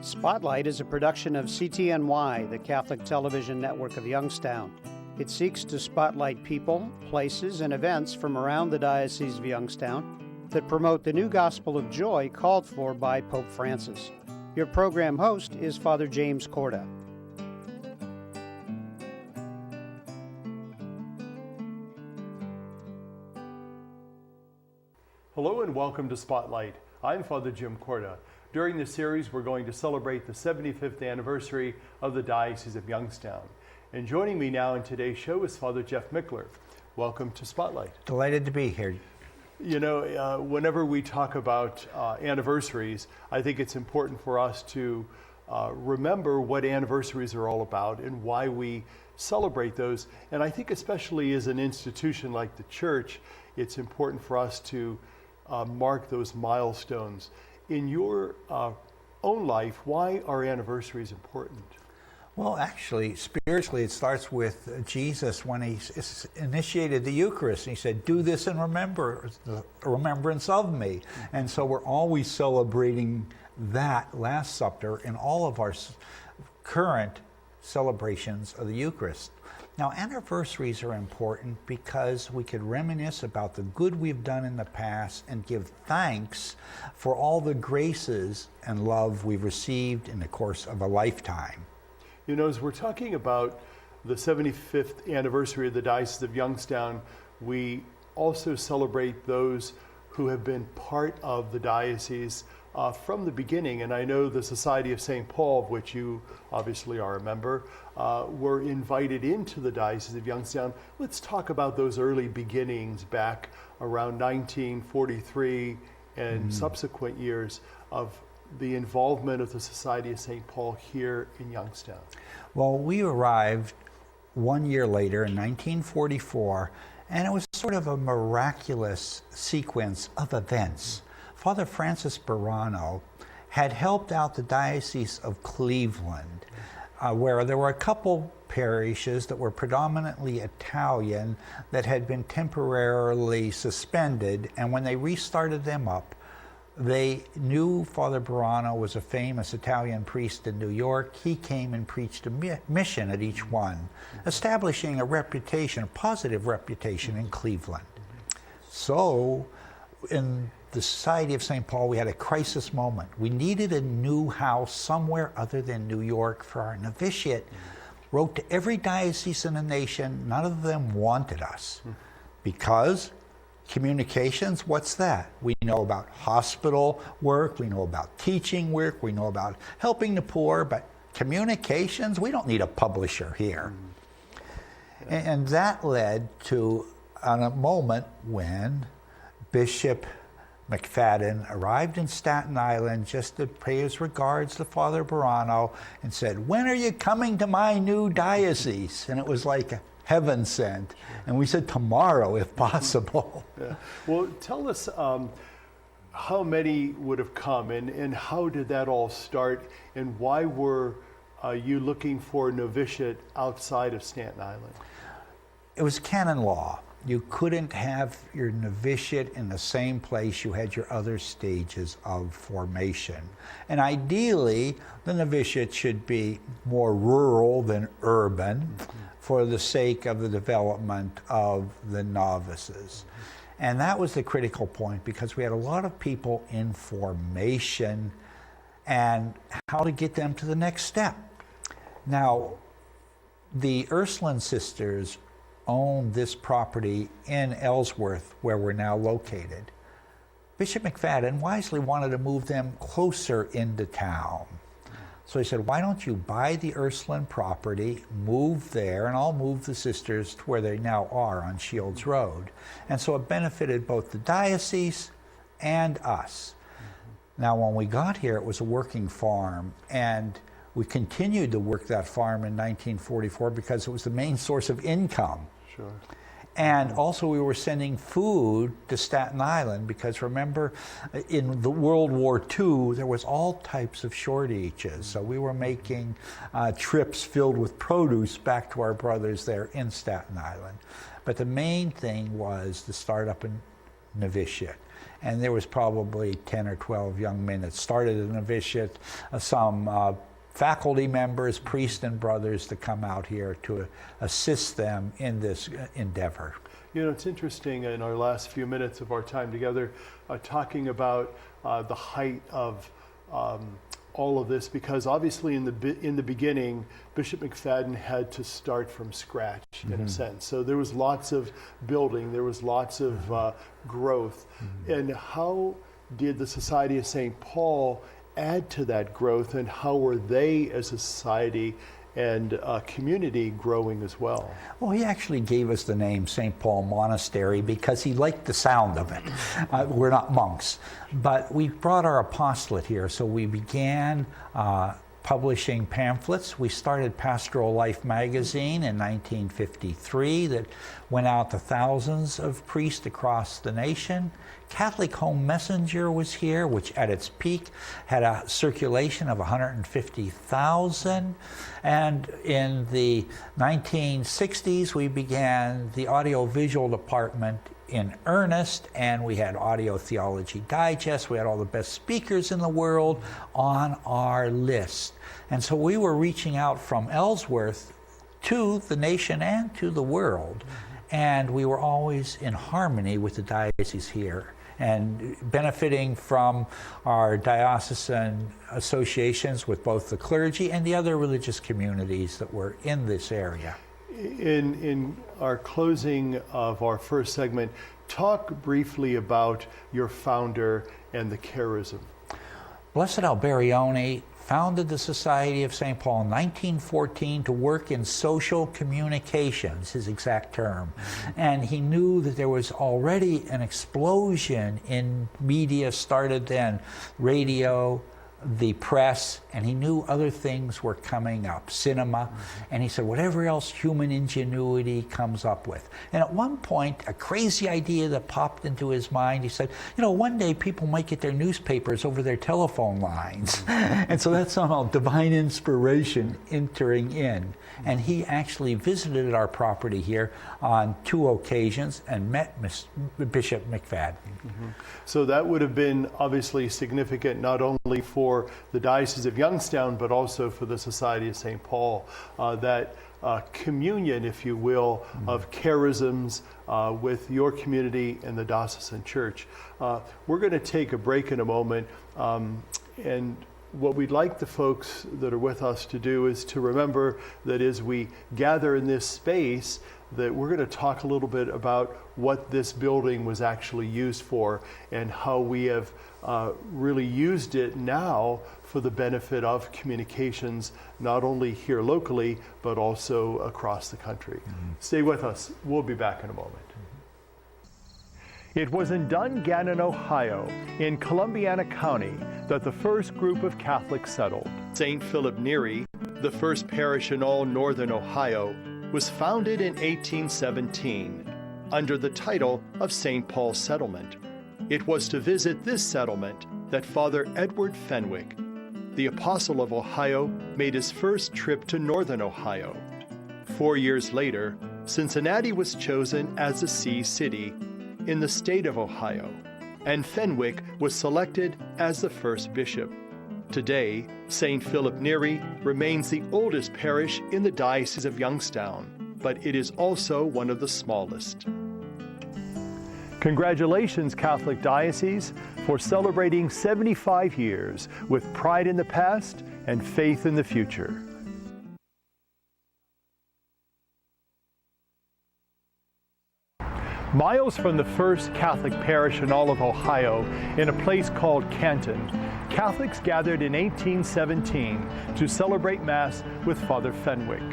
Spotlight is a production of CTNY, the Catholic Television Network of Youngstown. It seeks to spotlight people, places, and events from around the Diocese of Youngstown that promote the new gospel of joy called for by Pope Francis. Your program host is Father James Korda. Hello and welcome to Spotlight. I'm Father Jim Korda. During this series, we're going to celebrate the 75th anniversary of the Diocese of Youngstown. And joining me now in today's show is Father Jeff Mickler. Welcome to Spotlight. Delighted to be here. You know, whenever we talk about anniversaries, I think it's important for us to remember what anniversaries are all about and why we celebrate those. And I think especially as an institution like the Church, it's important for us to mark those milestones. In your own life, why are anniversaries important? Well, actually, spiritually, it starts with Jesus when he initiated the Eucharist. He said, do this in remembrance of me. And so we're always celebrating that Last Supper in all of our current celebrations of the Eucharist. Now, anniversaries are important because we could reminisce about the good we've done in the past and give thanks for all the graces and love we've received in the course of a lifetime. You know, as we're talking about the 75th anniversary of the Diocese of Youngstown, we also celebrate those who have been part of the diocese from the beginning. And I know the Society of St. Paul, of which you obviously are a member, were invited into the Diocese of Youngstown. Let's talk about those early beginnings back around 1943 and subsequent years of the involvement of the Society of St. Paul here in Youngstown. Well, we arrived 1 year later in 1944, and it was sort of a miraculous sequence of events. Father Francis Burano had helped out the Diocese of Cleveland, where there were a couple parishes that were predominantly Italian that had been temporarily suspended, and when they restarted them up, they knew Father Burano was a famous Italian priest in New York. He came and preached a mission at each one, establishing a reputation, a positive reputation in Cleveland. So, in the Society of St. Paul, we had a crisis moment. We needed a new house somewhere other than New York for our novitiate. Wrote to every diocese in the nation. None of them wanted us because communications, what's that? We know about hospital work, we know about teaching work, we know about helping the poor, but communications, we don't need a publisher here. And that led to a moment when Bishop McFadden arrived in Staten Island just to pay his regards to Father Burano and said, when are you coming to my new diocese? And it was like heaven sent. And we said, tomorrow, if possible. Yeah. Well, tell us how many would have come and how did that all start and why were you looking for a novitiate outside of Staten Island? It was canon law. You couldn't have your novitiate in the same place you had your other stages of formation. And ideally, the novitiate should be more rural than urban for the sake of the development of the novices. And that was the critical point because we had a lot of people in formation and how to get them to the next step. Now, the Ursuline sisters owned this property in Ellsworth, where we're now located. Bishop McFadden wisely wanted to move them closer into town. So he said, why don't you buy the Ursuline property, move there, and I'll move the sisters to where they now are on Shields Road. And so it benefited both the diocese and us. Now, when we got here, it was a working farm, and we continued to work that farm in 1944 because it was the main source of income. Sure. And also we were sending food to Staten Island because remember, in the World War II, there was all types of shortages. So we were making trips filled with produce back to our brothers there in Staten Island. But the main thing was to start up a novitiate. And there was probably 10 or 12 young men that started the novitiate, some faculty members, priests and brothers to come out here to assist them in this endeavor. You know, it's interesting in our last few minutes of our time together, talking about the height of all of this, because obviously in the beginning, Bishop McFadden had to start from scratch in a sense. So there was lots of building, there was lots of growth. And how did the Society of St. Paul add to that growth, and how were they as a society and community growing as well? Well, he actually gave us the name St. Paul Monastery because he liked the sound of it. We're not monks, but we brought our apostolate here, so we began publishing pamphlets. We started Pastoral Life magazine in 1953 that went out to thousands of priests across the nation. Catholic Home Messenger was here, which at its peak had a circulation of 150,000. And in the 1960s, we began the audiovisual department in earnest, and we had Audio Theology Digest. We had all the best speakers in the world on our list. And so we were reaching out from Ellsworth to the nation and to the world. And we were always in harmony with the diocese here and benefiting from our diocesan associations with both the clergy and the other religious communities that were in this area. In our closing of our first segment, talk briefly about your founder and the charism. Blessed Alberione founded the Society of St. Paul in 1914 to work in social communications, his exact term. And he knew that there was already an explosion in media started then, radio, the press, and he knew other things were coming up, cinema, and he said whatever else human ingenuity comes up with. And at one point, a crazy idea that popped into his mind, he said, you know, one day people might get their newspapers over their telephone lines. And so that's somehow divine inspiration entering in. And he actually visited our property here on 2 occasions and met Bishop McFadden. So that would have been obviously significant not only for the Diocese of Youngstown, but also for the Society of St. Paul, that communion, if you will, of charisms with your community and the diocesan church. We're going to take a break in a moment, and what we'd like the folks that are with us to do is to remember that as we gather in this space, that we're going to talk a little bit about what this building was actually used for and how we have really used it now for the benefit of communications, not only here locally, but also across the country. Stay with us. We'll be back in a moment. It was in Dungannon, Ohio, in Columbiana County, that the first group of Catholics settled. St. Philip Neri, the first parish in all northern Ohio, was founded in 1817 under the title of St. Paul's Settlement. It was to visit this settlement that Father Edward Fenwick, the Apostle of Ohio, made his first trip to northern Ohio. 4 years later, Cincinnati was chosen as the see city in the state of Ohio, and Fenwick was selected as the first bishop. Today, St. Philip Neri remains the oldest parish in the Diocese of Youngstown, but it is also one of the smallest. Congratulations, Catholic Diocese, for celebrating 75 years with pride in the past and faith in the future. Miles from the first Catholic parish in all of Ohio, in a place called Canton, Catholics gathered in 1817 to celebrate Mass with Father Fenwick.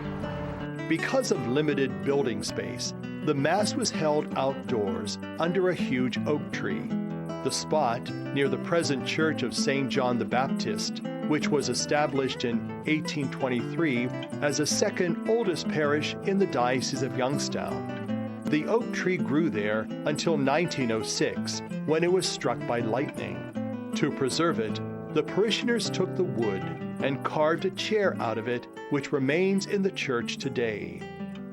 Because of limited building space, the Mass was held outdoors under a huge oak tree. The spot near the present Church of St. John the Baptist, which was established in 1823 as the second oldest parish in the Diocese of Youngstown. The oak tree grew there until 1906, when it was struck by lightning. To preserve it, the parishioners took the wood and carved a chair out of it, which remains in the church today.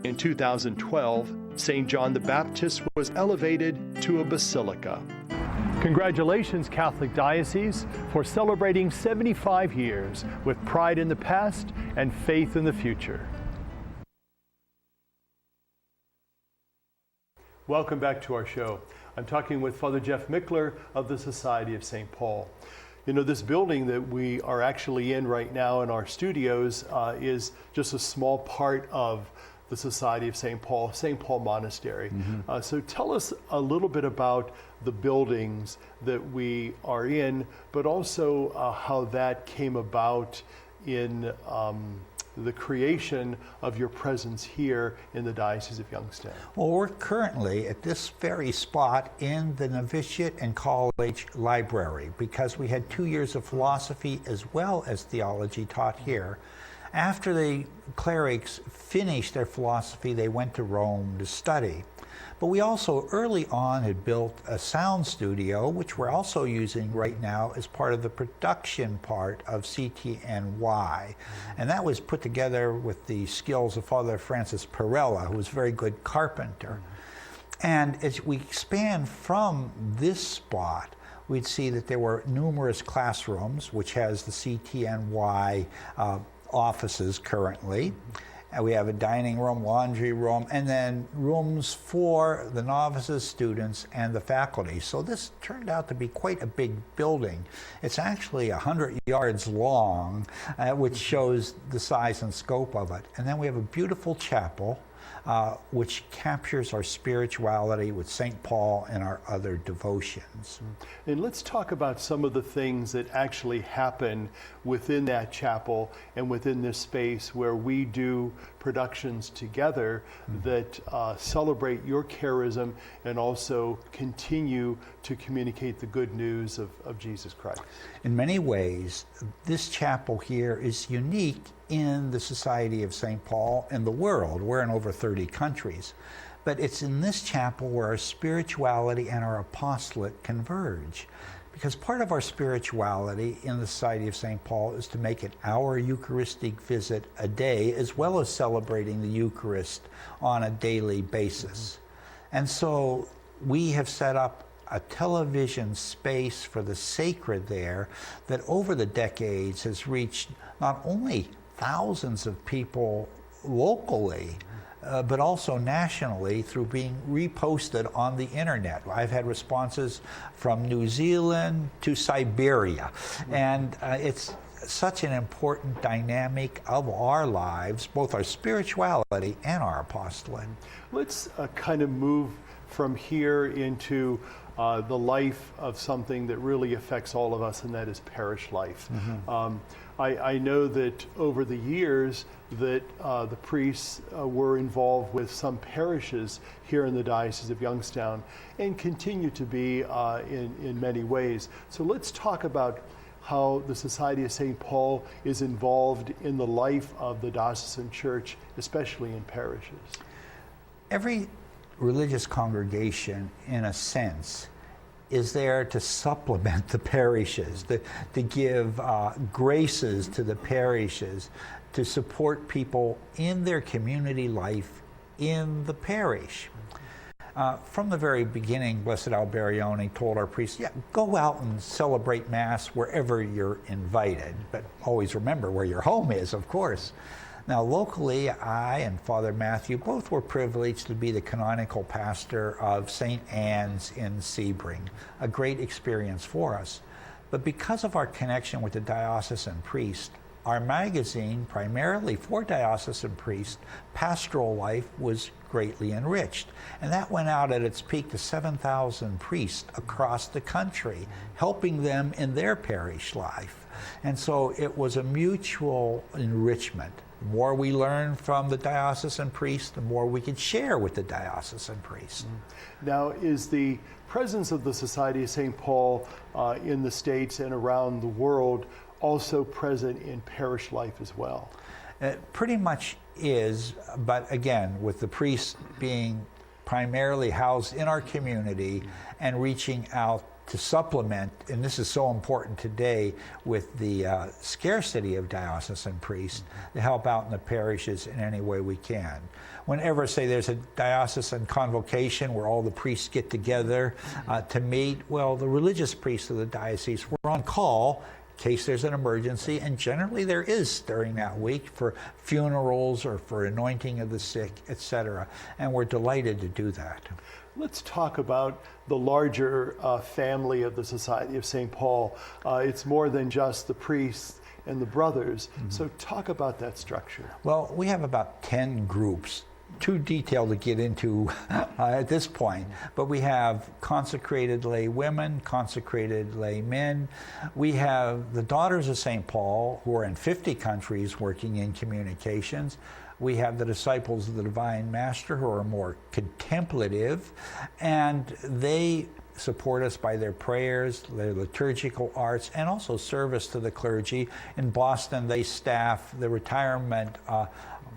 In 2012, St. John the Baptist was elevated to a basilica. Congratulations, Catholic Diocese, for celebrating 75 years with pride in the past and faith in the future. Welcome back to our show. I'm talking with Father Jeff Mickler of the Society of St. Paul. You know, this building that we are actually in right now in our studios is just a small part of the Society of St. Paul Monastery. So tell us a little bit about the buildings that we are in, but also how that came about in the creation of your presence here in the Diocese of Youngstown. Well, we're currently at this very spot in the novitiate and college library because we had 2 years of philosophy as well as theology taught here. After the clerics finished their philosophy, they went to Rome to study. But we also early on had built a sound studio, which we're also using right now as part of the production part of CTNY. And that was put together with the skills of Father Francis Perella, who was a very good carpenter. And as we expand from this spot, we'd see that there were numerous classrooms, which has the CTNY offices currently. We have a dining room, laundry room, and then rooms for the novices, students, and the faculty. So this turned out to be quite a big building. It's actually 100 yards long, which shows the size and scope of it. And then we have a beautiful chapel, which captures our spirituality with St. Paul and our other devotions. And let's talk about some of the things that actually happen within that chapel and within this space where we do productions together that celebrate your charism and also continue to communicate the good news of Jesus Christ. In many ways, this chapel here is unique in the Society of St. Paul and the world. We're in over 30 countries. But it's in this chapel where our spirituality and our apostolate converge. Because part of our spirituality in the Society of St. Paul is to make an hour Eucharistic visit a day, as well as celebrating the Eucharist on a daily basis. And so we have set up a television space for the sacred there that over the decades has reached not only thousands of people locally, but also nationally through being reposted on the internet. I've had responses from New Zealand to Siberia, and it's such an important dynamic of our lives, both our spirituality and our apostolate. Let's kind of move from here into the life of something that really affects all of us, and that is parish life. I know that over the years that the priests were involved with some parishes here in the Diocese of Youngstown and continue to be in many ways. So let's talk about how the Society of St. Paul is involved in the life of the diocesan church, especially in parishes. Every religious congregation, in a sense, is there to supplement the parishes, to give graces to the parishes, to support people in their community life in the parish. From the very beginning, Blessed Alberione told our priests, go out and celebrate Mass wherever you're invited, but always remember where your home is, of course. Now, locally, I and Father Matthew both were privileged to be the canonical pastor of St. Anne's in Sebring, a great experience for us. But because of our connection with the diocesan priest, our magazine, primarily for diocesan priests, Pastoral Life, was greatly enriched. And that went out at its peak to 7,000 priests across the country, helping them in their parish life. And so it was a mutual enrichment. The more we learn from the diocesan priest, the more we could share with the diocesan priest. Now, is the presence of the Society of St. Paul in the States and around the world also present in parish life as well? It pretty much is, but again, with the priests being primarily housed in our community and reaching out to supplement, and this is so important today with the scarcity of diocesan priests, to help out in the parishes in any way we can. Whenever, say, there's a diocesan convocation where all the priests get together to meet, well, the religious priests of the diocese were on call in case there's an emergency, and generally there is during that week for funerals or for anointing of the sick, etc. And we're delighted to do that. Let's talk about the larger family of the Society of St. Paul. It's more than just the priests and the brothers. So talk about that structure. Well, we have about 10 groups, too detailed to get into at this point, but we have consecrated lay women, consecrated lay men. We have the Daughters of St. Paul, who are in 50 countries working in communications. We have the Disciples of the Divine Master, who are more contemplative, and they support us by their prayers, their liturgical arts, and also service to the clergy. In Boston, they staff the retirement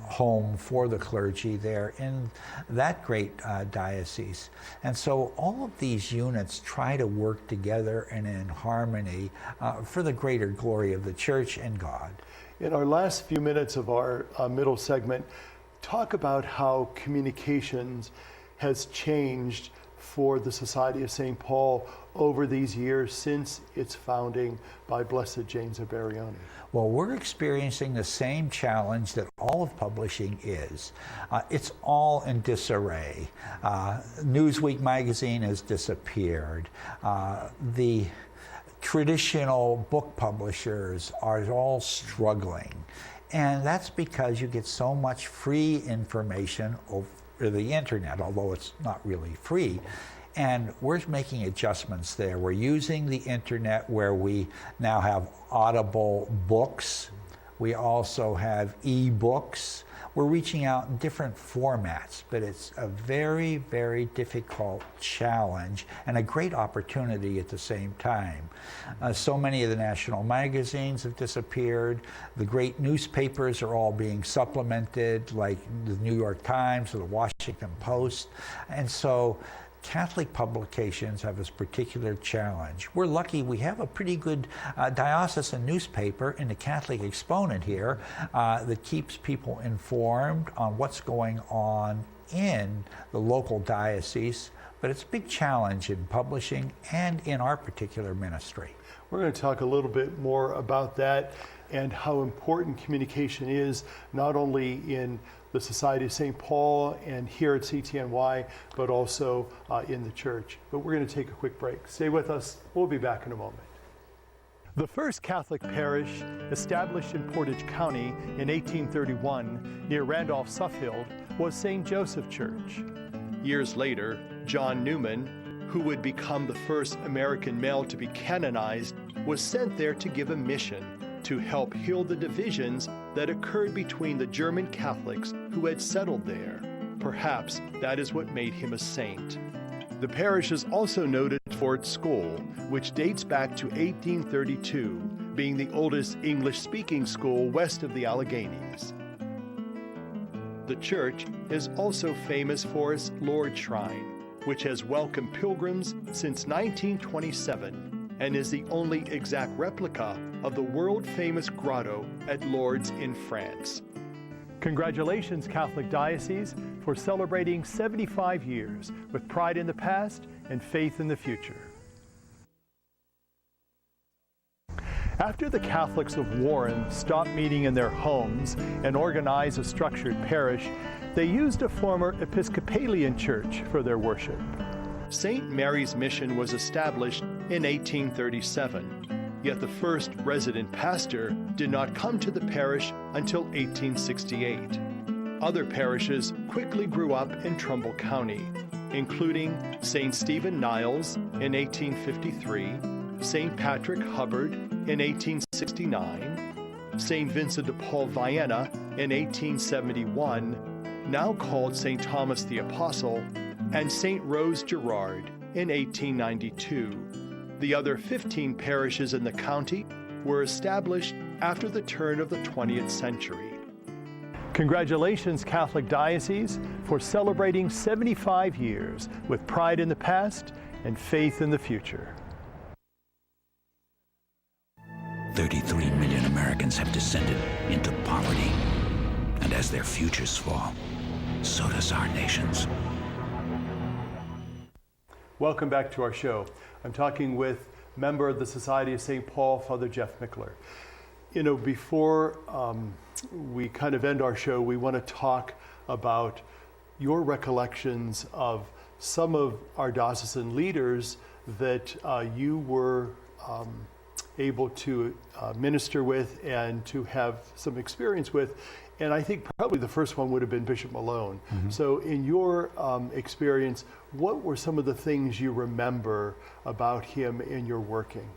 home for the clergy there in that great diocese. And so all of these units try to work together and in harmony for the greater glory of the Church and God. In our last few minutes of our middle segment, talk about how communications has changed for the Society of St. Paul over these years since its founding by Blessed James of Barione. Well, we're experiencing the same challenge that all of publishing is. It's all in disarray. Newsweek magazine has disappeared. The traditional book publishers are all struggling. And that's because you get so much free information over the internet, although it's not really free. And we're making adjustments there. We're using the internet where we now have audible books. We also have e-books. We're reaching out in different formats, but it's a very, very difficult challenge and a great opportunity at the same time. So many of the national magazines have disappeared. The great newspapers are all being supplemented, like the New York Times or the Washington Post. And so Catholic publications have this particular challenge. We're lucky we have a pretty good diocesan newspaper in the Catholic Exponent here that keeps people informed on what's going on in the local diocese, but it's a big challenge in publishing and in our particular ministry. We're going to talk a little bit more about that and how important communication is, not only in the Society of St. Paul and here at CTNY, but also in the church. But we're going to take a quick break. Stay with us. We'll be back in a moment. The first Catholic parish established in Portage County in 1831 near Randolph-Suffield was St. Joseph Church. Years later, John Newman, who would become the first American male to be canonized, was sent there to give a mission to help heal the divisions that occurred between the German Catholics who had settled there. Perhaps that is what made him a saint. The parish is also noted for its school, which dates back to 1832, being the oldest English-speaking school west of the Alleghenies. The church is also famous for its Lourdes Shrine, which has welcomed pilgrims since 1927 and is the only exact replica of the world-famous grotto at Lourdes in France. Congratulations, Catholic Diocese, for celebrating 75 years with pride in the past and faith in the future. After the Catholics of Warren stopped meeting in their homes and organized a structured parish, they used a former Episcopalian church for their worship. St. Mary's Mission was established in 1837, yet the first resident pastor did not come to the parish until 1868. Other parishes quickly grew up in Trumbull County, including St. Stephen Niles in 1853, St. Patrick Hubbard in 1869, St. Vincent de Paul Vienna in 1871, now called St. Thomas the Apostle, and St. Rose Gerard in 1892. The other 15 parishes in the county were established after the turn of the 20th century. Congratulations, Catholic Diocese, for celebrating 75 years with pride in the past and faith in the future. 33 million Americans have descended into poverty. And as their futures fall, so does our nation's. Welcome back to our show. I'm talking with member of the Society of St. Paul, Father Jeff Mickler. You know, before we kind of end our show, we want to talk about your recollections of some of our diocesan leaders that you were able to minister with and to have some experience with. And I think probably the first one would have been Bishop Malone. Mm-hmm. So in your experience, what were some of the things you remember about him in your working?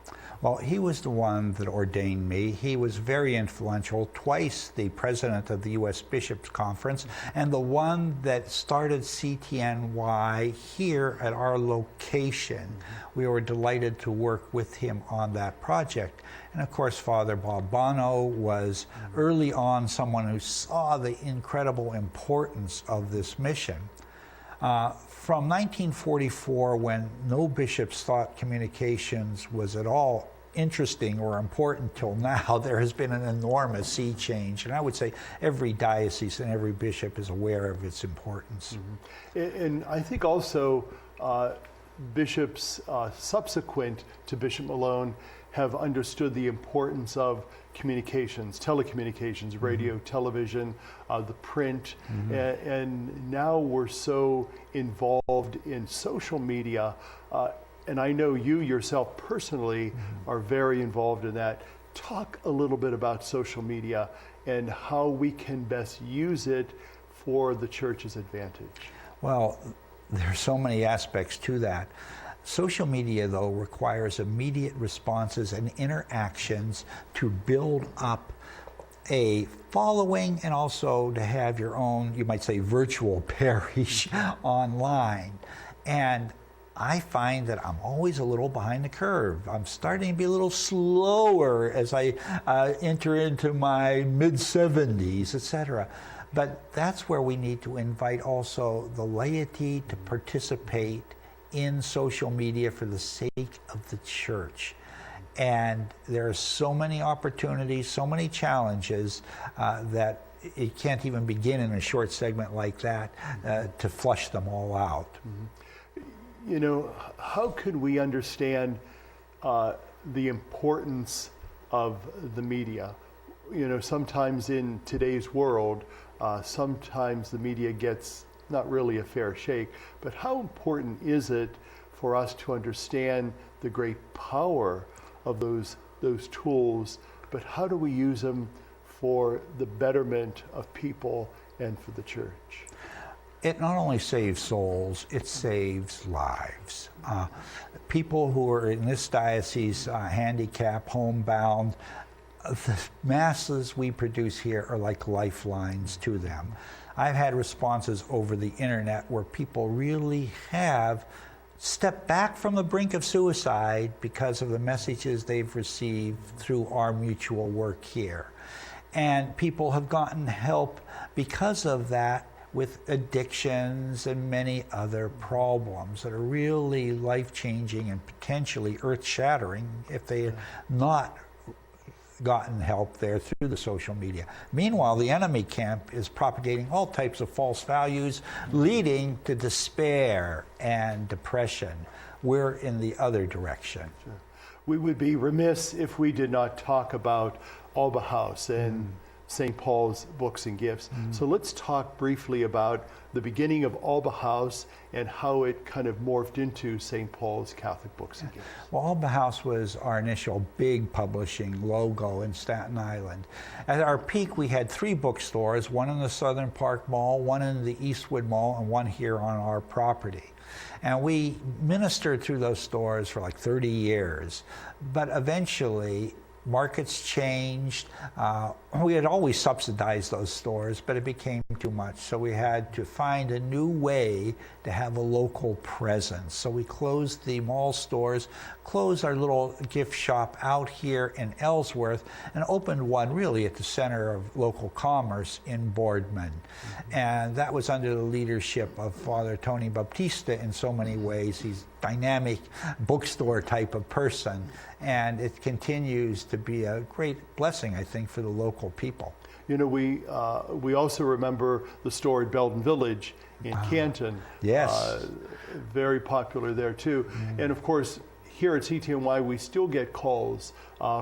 Well, he was the one that ordained me. He was very influential, twice the president of the U.S. Bishops' Conference, and the one that started CTNY here at our location. We were delighted to work with him on that project. And of course, Father Bob Bono was early on someone who saw the incredible importance of this mission. From 1944, when no bishops thought communications was at all interesting or important till now, there has been an enormous sea change. And I would say every diocese and every bishop is aware of its importance. Mm-hmm. And I think also bishops subsequent to Bishop Malone have understood the importance of communications, telecommunications, radio, television, the print, and now we're so involved in social media, and I know you yourself personally are very involved in that. Talk a little bit about social media and how we can best use it for the church's advantage. Well, there are so many aspects to that. Social media, though, requires immediate responses and interactions to build up a following and also to have your own, you might say, virtual parish online. And I find that I'm always a little behind the curve. I'm starting to be a little slower as I enter into my mid-70s, etc. But that's where we need to invite also the laity to participate in social media for the sake of the church. And there are so many opportunities, so many challenges that it can't even begin in a short segment like that to flush them all out. Mm-hmm. You know, how could we understand the importance of the media? You know, sometimes in today's world, sometimes the media gets not really a fair shake, but how important is it for us to understand the great power of those tools, but how do we use them for the betterment of people and for the church? It not only saves souls, it saves lives. People who are in this diocese, handicapped, homebound, the masses we produce here are like lifelines to them. I've had responses over the internet where people really have stepped back from the brink of suicide because of the messages they've received through our mutual work here. And people have gotten help because of that with addictions and many other problems that are really life-changing and potentially earth-shattering if they are not gotten help there through the social media. Meanwhile, the enemy camp is propagating all types of false values, leading to despair and depression. We're in the other direction. Sure. We would be remiss if we did not talk about Alba House and St. Paul's Books and Gifts. So let's talk briefly about the beginning of Alba House and how it kind of morphed into St. Paul's Catholic Books and Gifts. Well, Alba House was our initial big publishing logo in Staten Island. At our peak, we had 3 bookstores, one in the Southern Park Mall, one in the Eastwood Mall, and one here on our property. And we ministered through those stores for like 30 years. But eventually, markets changed. We had always subsidized those stores, but it became too much, so we had to find a new way to have a local presence. So we closed the mall stores, closed our little gift shop out here in Ellsworth, and opened one really at the center of local commerce in Boardman. And that was under the leadership of Father Tony Baptista in so many ways. He's a dynamic bookstore type of person, and it continues to be a great blessing, I think, for the local people. You know, we also remember the store at Belden Village in Canton. Yes. Very popular there too. And of course, here at CTNY, we still get calls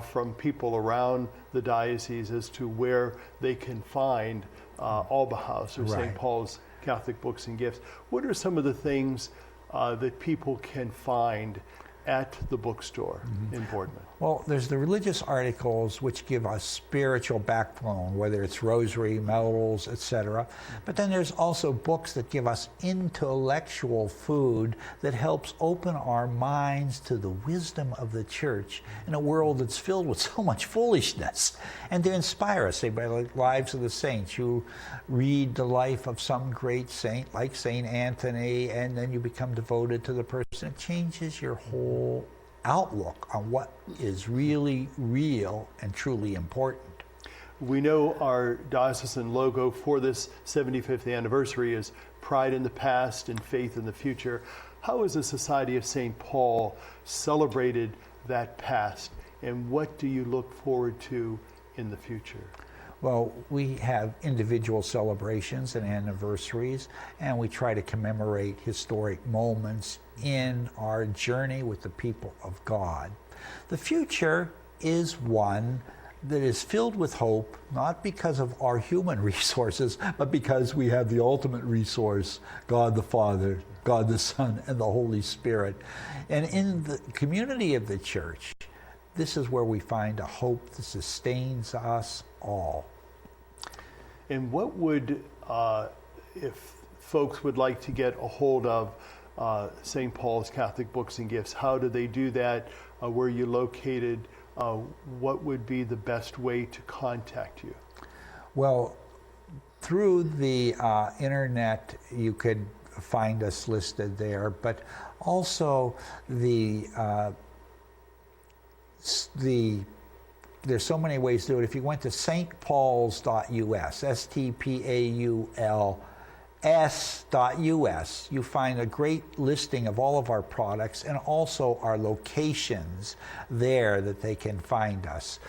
from people around the diocese as to where they can find Alba House or St. Paul's Catholic Books and Gifts. What are some of the things that people can find at the bookstore in Boardman? Well, there's the religious articles which give us spiritual backbone, whether it's rosary, medals, etc. But then there's also books that give us intellectual food that helps open our minds to the wisdom of the church in a world that's filled with so much foolishness, and to inspire us, say, by the lives of the saints. You read the life of some great saint like St. Anthony, and then you become devoted to the person. It changes your whole outlook on what is really real and truly important. We know our diocesan logo for this 75th anniversary is pride in the past and faith in the future. How has the Society of St. Paul celebrated that past, and what do you look forward to in the future? Well, we have individual celebrations and anniversaries, and we try to commemorate historic moments in our journey with the people of God. The future is one that is filled with hope, not because of our human resources, but because we have the ultimate resource, God the Father, God the Son, and the Holy Spirit. And in the community of the church, this is where we find a hope that sustains us all. And what would, if folks would like to get a hold of St. Paul's Catholic Books and Gifts, how do they do that? Where are you located? What would be the best way to contact you? Well, through the internet, you could find us listed there, but also there's so many ways to do it. If you went to stpauls.us, stpauls.us, you find a great listing of all of our products and also our locations there that they can find us,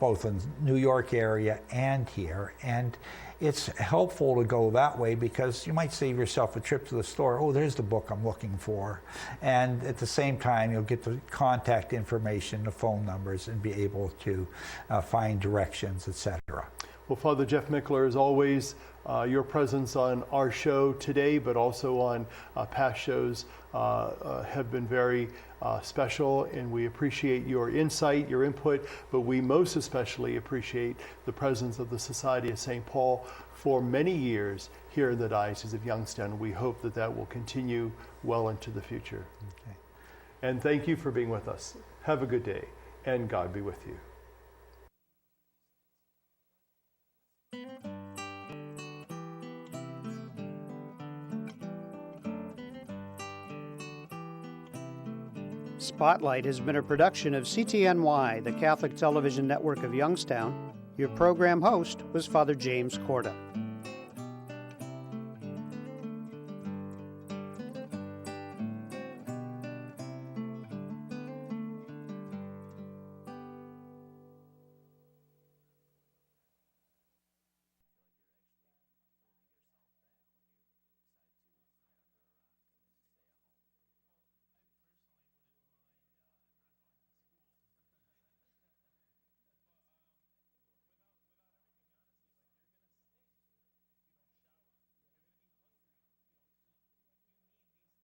both in the New York area and here. And it's helpful to go that way because you might save yourself a trip to the store. Oh, there's the book I'm looking for. And at the same time, you'll get the contact information, the phone numbers, and be able to find directions, etc. Well, Father Jeff Mickler, as always, your presence on our show today, but also on past shows, have been very special, and we appreciate your insight, your input, but we most especially appreciate the presence of the Society of St. Paul for many years here in the Diocese of Youngstown. We hope that that will continue well into the future. Okay. And thank you for being with us. Have a good day, and God be with you. Spotlight has been a production of CTNY, the Catholic Television Network of Youngstown. Your program host was Father James Korda.